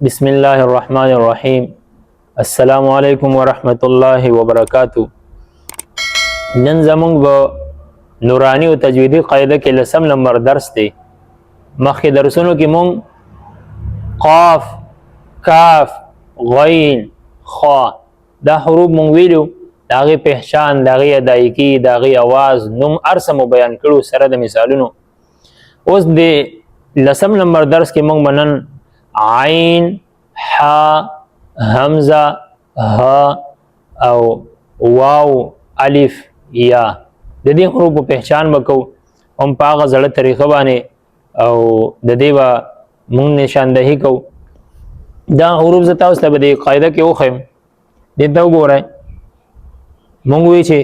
بسم الله الرحمن الرحیم. السلام علیکم ورحمت الله وبرکاتہ. نن زمونږ به نورانی او تجویدی قاعده کې لسم نمبر درس دی. مخکې درسونو کې مونږ قاف، کاف، غین، خا دا حروف مونږ ویلو، د هغې پهچان، د هغې ادایګي، د هغې اواز، نوم هر څه مو بیان کړو سره د مثالونو. اوس د لسم نمبر درس کې مونږ به نن عین، حا، همزه، ها او واو، الف، یا د دې حروفو پهچان وکړو هم په هغه زړه طریقه باندې او د دې به مونږ نشاندهي کوو. دا حروف زه تاسو ته به د قاعده کې وښیم. دې ته وګورئ، مونږ وایو چې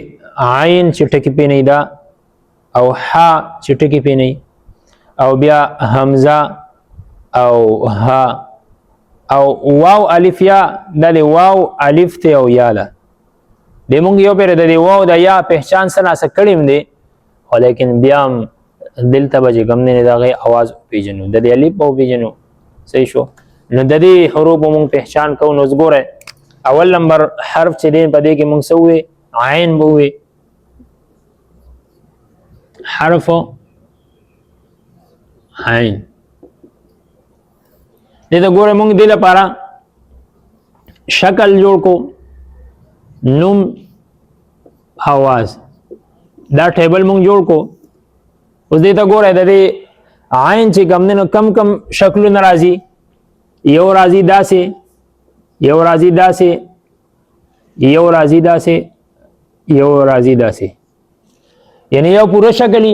عین چې ټکي پې نه دا، او حا چې ټکي پې نه، او بیا همزه او ها او واو الف یا. دا د واو الف ته او یا ده. د مونږ یو پیر د واو د یا پهچان څه ناسه کړی م دی، خو لیکن بیا هم دلته به چې کوم دی د هغې اواز وپېژنو، د دې الف به وپېژنو. صحیح شو؟ نو د دې حروفو مونږ پهچان کوو. نو ګورئ، اول نمبر حرف چې دی په دې کې مونږ څه ووایې؟ عین به ووایې. حرف عین. دې ته ګوره، مونږ دې لپاره شکل جوړ کو، نوم، آواز، دا ټیبل مونږ جوړ کو. اوس دې ته ګوره، د دې عین چې کوم دی نو کم کم شکلونه راځي. یو راځي داسې، یو راځي داسې، یو راځي داسې، یو راځي داسې، یعنی یو پوره شکل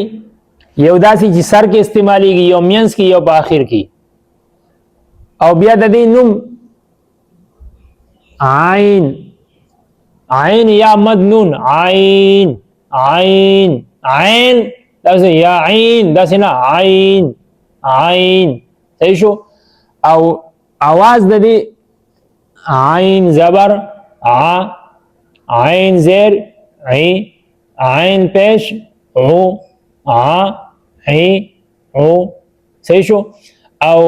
یو داسې چې سر کې استعمالیږي، یو مینځ کې، یو په آخر کې. او بیا د دې نوم عین، عین یا مد نون، عین، عین، عین، داسې یا عین، داسې نه، عین، عین. صحیح شو؟ او आवाज د دې عین زبر ع، عین زیر عی، عین پیش عو، ع، عی، عو. صحیح شو؟ او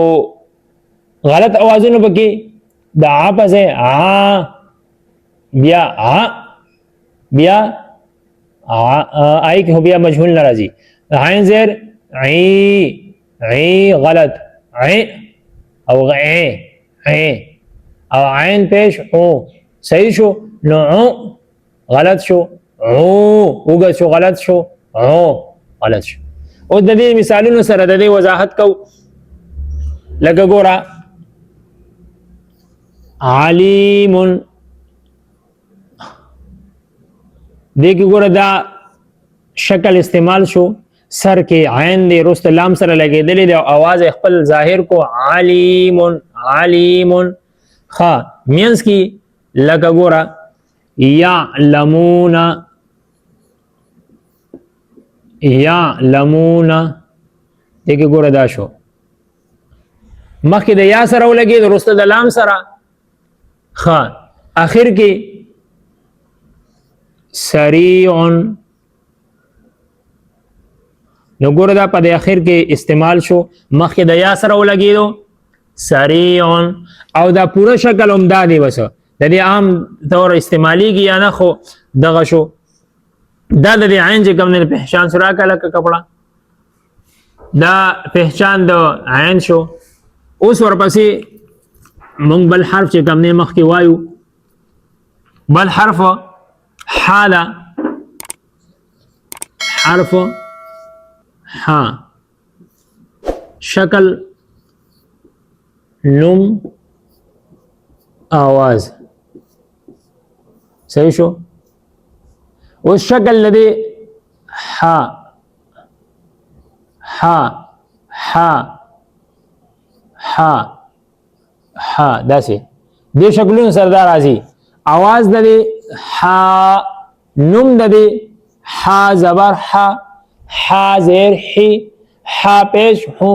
غلط اوازونو پکې د ع پسې ع، بیا ع، بیا آئی کې بیا مجهول ناراضي. عین زیر عی، عی غلط، عی او عی، عی او عین پیش عو. صحیح شو؟ نو عو غلط شو، عو وګت شو، غلط شو، عو غلط شو. اوس د دې مثالونو سره د دې وضاحت کو. لکه ګوره، علیم، دې کې ګوره دا شکل استعمال شو، سر کې عین دی، رست لام سره لګېدلی دی او اواز خپل ظاهر کو، علیم، علیم. ښه مینځ کې لکه ګوره یعلمون، یعلمون، دې کې ګوره دا شو، مخکې د یا سره ولګېد، وروسته د لام سره. ښه اخر کې سریع، نو ګوره دا په د اخر کې استعمال شو، مخکې د یا سره ولګېدو، سریع. او دا پوره شکل هم دا دی، بس د دې عام طور استعمالیږي یا نه، خو دغه شو. دا د دې عین چې کوم دی پهچان شو، راکړه لکه کپړه، دا پهچان د عین شو. اوس ورپسې مونږ بل حرف چې کوم دی مخکې وایو، بل حرف حا ده. حرف حا، شکل، نوم، آواز. صحیح شو؟ اوس شکل لدې حا، حا، حا، حا، حا، داسې دې شکلونو سره دا راځي. آواز د دې حا، نوم د دې حا زبر حا، حا زیر حی، حا پیش حو،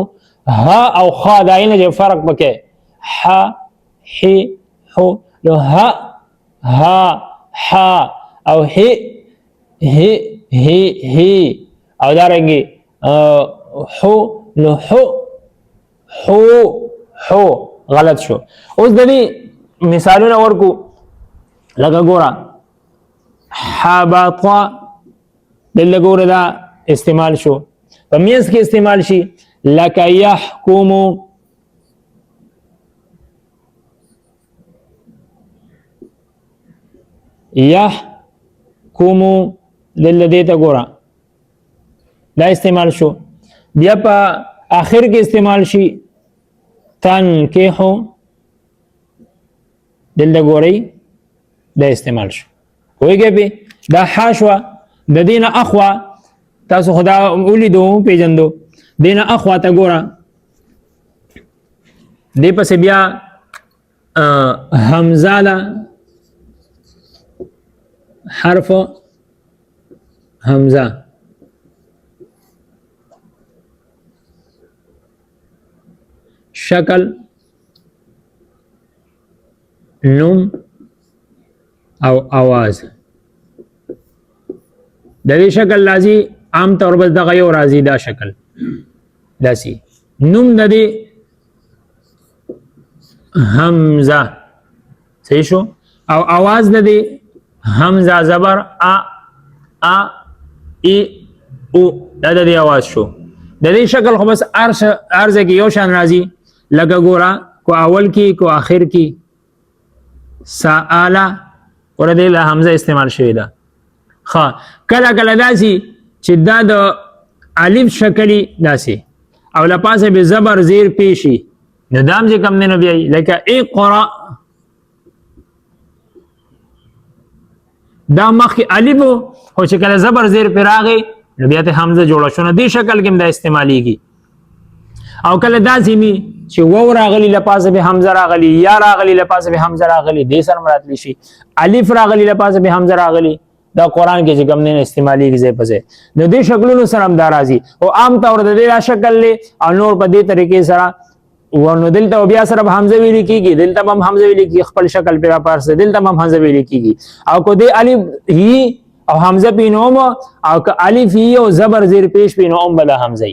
ها او خا دا اینه چې فرق پکې، حا، حی، حو. نو ها، ها، حا او هی، هی، هی، هی او دارنګي حو. نو حو، حو، حو غلط شو. اوس د دې مثالونه ورکو لکه ګوره حبط دلته ګوره دا استعمال شو په میز کې استعمال شي لکه يحكم دلته دې ته ګوره دا استعمال شو. بیا په آخر کې استعمال شي تنکحو دلته ګورئ دا استعمال شو پوهېږئ پې دا حاشوه د دې نه اخوا تاسو خدا ولیدو پیژندو دې نه اخوا ته ګوره دې پسې بیا حمزه ده حرف حمزه شکل نوم او आवाज د دې شکل لازم عام طور پر دغه یو راځي دا شکل داسي نوم د دې حمزه صحیح شو او आवाज د دې حمزه زبر ا ای او دا د دې आवाज شو. د دې شکل خو بس ارزه کې یو شان راځي لکه ګوره کو اول کی کو آخر کی سآلا ور دې له حمزه استعمال شوی دا. ها کله کله داسي چې دا د الف شکلی داسي او لپاسه به زبر زیر پیشي نو دام چې کم نه بیا لکه اقرا دا مخکې الف او چې کله زبر زیر پر راغی نو بیا ته حمزه جوړه شونه دې شکل کې دا استعماليږي. او کله داسې می چې وو راغلی لپاسه به حمزه راغلی یا راغلی لپاسه به حمزه راغلی دې سره مراد لشي الف راغلی لپاسه به حمزه راغلی دا قران کې چې کوم نه استعماليږي ځای په ځای نو دې شکلونو سره هم دا راځي او عام طور د دې شکل له او نور په دې طریقې سره ورنو دلته بیا سره حمزه ویل کیږي دلته هم حمزه ویل کیږي خپل شکل پر پارسه دلته هم حمزه ویل کیږي او کو دې الف هی او حمزه پینوم او که الف هی او زبر زیر پیش پینوم بل حمزه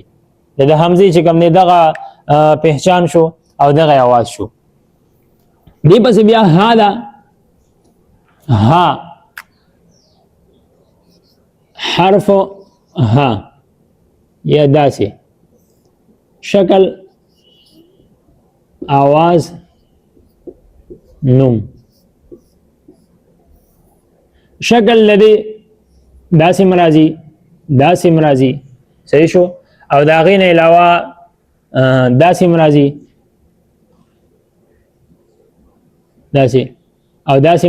د حمزه چې کوم نه دغه پہچان شو او دغه आवाज شو. دې پس بیا ها دا ها حرف ها یا داسې شکل आवाज نوم شکل لدی داسې مرাজি صحیح شو او دا غین علاوه داسې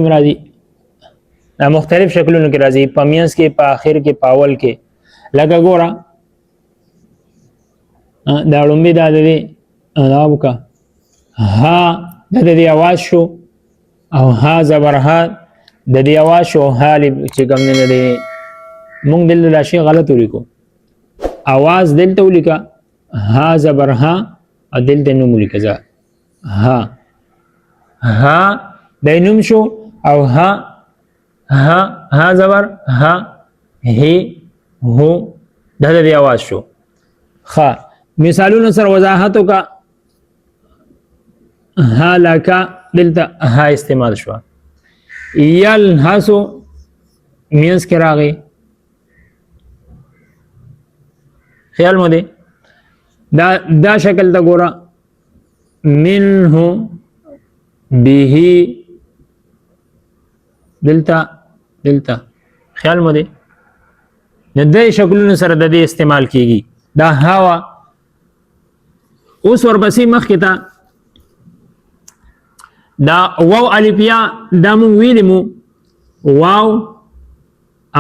مرাজি دا مختلف شکلونو کې راځي په مینس کې په اخر کې په اول کې لکه ګوره دا لومبي دا دی دا وکا ها د دې आवाज شو او ها زبر ها د دې आवाज شو حال چې کوم نه دی مونږ دلته شي غلط ولیکو आवाज دلته ولیکا ها زبر ها او دلته نو ولیکا ها د نوم شو او ها زبر ها هي هو د دې आवाज شو. ها مثالونو سره وضاحتو کا ها لکا دلته ها استعمال شو یلحسو مینس کې راغی خیال مو دی دا شکل تا ګوره منه به دلته خیال مو دی د دې شکلونو سره د دې استعمال کیږي دا هوا اوس ورپسې مخکې ته دا واو الفیا دا مونږ ویلمو واو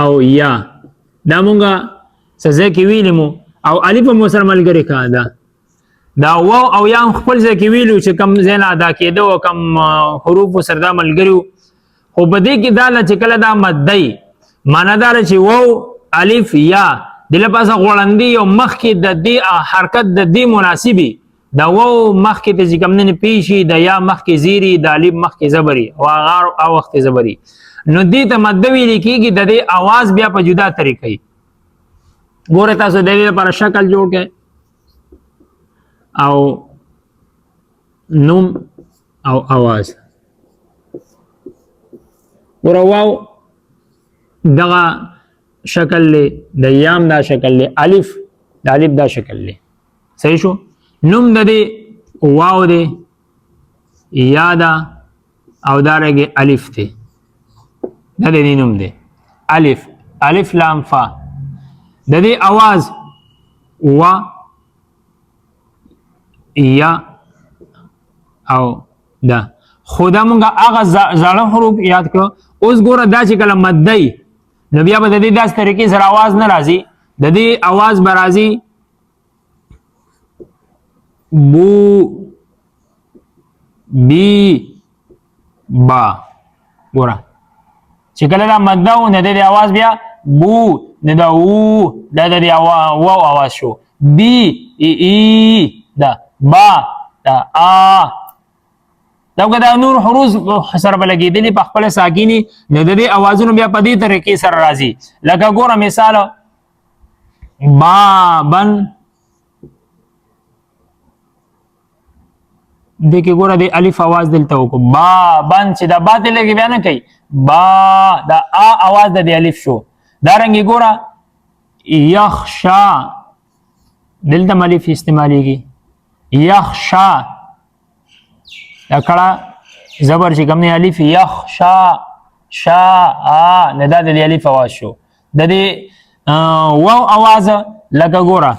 او یا دا مونږه سزا کې ویلمو او الف مو سره ملګری کا دا واو او یا خپل ځای کې ویلو چې کم زینا ادا کېدو او کم حروف سره دا ملګریو خو بده کې دا چې کله دا مدای معنا دا چې واو الف یا د لپاسه غوړندې او مخ کې د دې حرکت د دې مناسبي دا واو مخ کې چې کوم نه پیشي د یا مخ کې زیری د الف مخ کې زبري او غار او وخت زبري نو دې ته مد ویل کېږي د دې आवाज بیا په جدا طریقې ګوره تاسو د دې لپاره شکل جوړ کړئ او نوم او आवाज ګوره واو دغه شکل له د یام دا شکل له الف د الف دا شکل له صحیح شو نوم د دې واو دی یا دا او دارنګه الف دی دا د دې نوم دی الف الف لام فا د دې आवाज و یا او دا خدا مونږه هغه زړه حروف یاد کړو اوس ګوره دا چې کله مدای نو بیا به د دې داس طریقې سره आवाज نه راځي د دې आवाज به راځي بو بی با ګوره چې کله دا مداو نه د دې आवाज بیا بو نه دا و دا د دې واو आवाज شو بی ای دا با دا ا دا نور حروف سره بلګېدلې په خپل ساکینی نه د دې اوازونو بیا په دې طریقې سره راځي لکه ګوره مثال بابن دغه ګوره د الف आवाज دلته وکړو بابن چې دا با ته لګي بیا نه کوي با دا ا आवाज د الف شو دا رنګي ګوره یخشا دلته الف استعماليږي یخشا دا کړه زبر چې کوم نه الف یخ شا شا ا نه دا د الف आवाज شو د دې واو आवाज لکه ګوره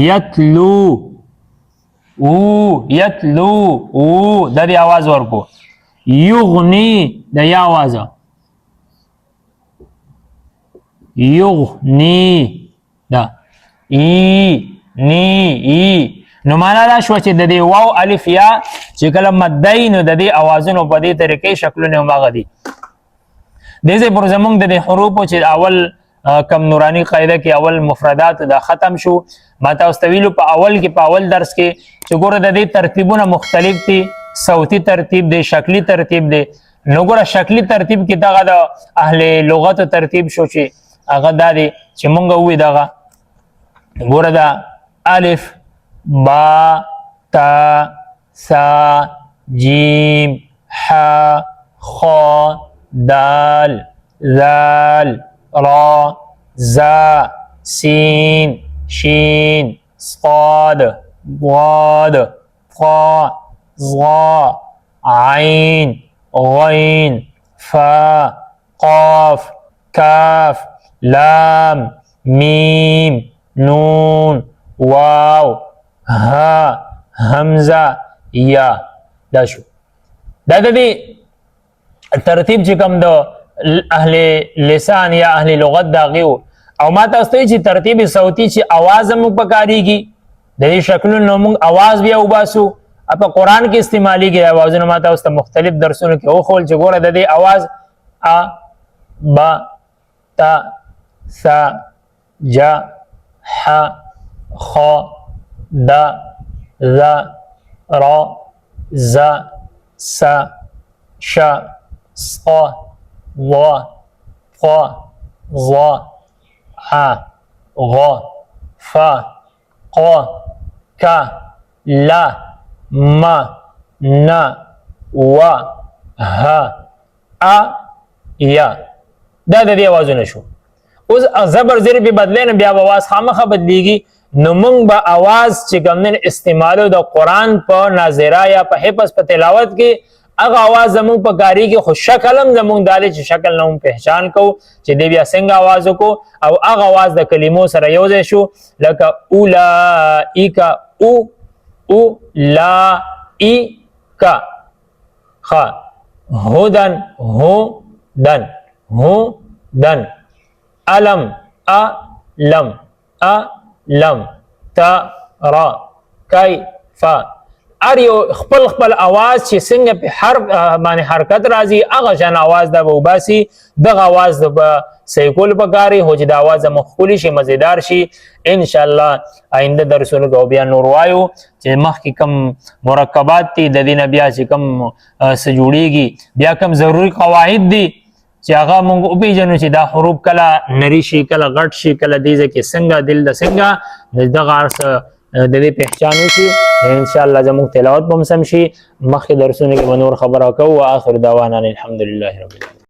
یتلو او یتلو او د دې आवाज ورکو یغنی د یا आवाज یغنی دا ای نی ای نو معنا دا شو چې د دې واو الف یا چې کله مدای نو د دې اوازونو په دې طریقې شکلونه ماغه دي دغه پر زمونږ د حروف چې اول کم نورانی قاعده کې اول مفردات دا ختم شو ما تاسو ویلو په اول کې په اول درس کې چې ګوره د دې ترتیبونه مختلف دي صوتی ترتیب دی شکلی ترتیب دی نو ګوره شکلی ترتیب کې دغه د اهل لغت ترتیب شو چې هغه دا دی چې مونږ وې دغه ګوره دا الف با تا سا جیم ح خ دال ذال را زا سین شین صاد ضاد طا ظا عین غین فا قاف کاف لام میم نون واو ها همزه یا دا شو دا د دې ترتیب چې کوم د اهل لسان یا اهل لغت داغیو او ما تاسو ته چې ترتیب صوتی چې आवाज موږ پکاريږي د دې شکلونو موږ आवाज بیا وباسو په قران کې استعماليږي आवाजونه ما تاسو ته مختلف درسونو کې او خول چې ګوره د دې आवाज ا با تا سا جا ح خ دا ذا را زا سا شا صا وا قا ظا ع غا فا قا کا لا ما نا وا ها ا یا دا د دې आवाजونه شو اوس زبر زیر په بدلنه بیا आवाज خامخه بدلیږي نو موږ به आवाज چې کومن استعمالو د قران په ناظره یا په حفظ په تلاوت کې هغه आवाज زموږ په کاری کې خو شکلم زموږ دالې چې شکل نوم پہچان کو چې دی بیا څنګه आवाज کو او هغه आवाज د کلمو سره یو ځای شو لکه اولائک او لا ای کا خ هدن هو دن هو دن علم لم لم تا را کیف ار یو خپل आवाज چې څنګه په حرف باندې حرکت راځي هغه جن आवाज د وباسي دغه आवाज د سیکول بګاری هو چې د आवाज مخولي شي مزیدار شي ان شاء الله آینده درسونو کې بیا نور وایو چې مخکې کم مرکبات دي د دې بیا چې کم سجوړيږي بیا کم ضروري قواعد دي چې هغه مونږ او پیژنو چې دا حروف کله نری شي کله غټ شي کله دیزه کې څنګه دل د څنګه دغه د دې پہچان وشي ان شاء الله زموږ تلاوت به هم سم شي. مخکې درسونه کې به نور خبره کوو. واخر دعوانا الحمدلله رب العالمین.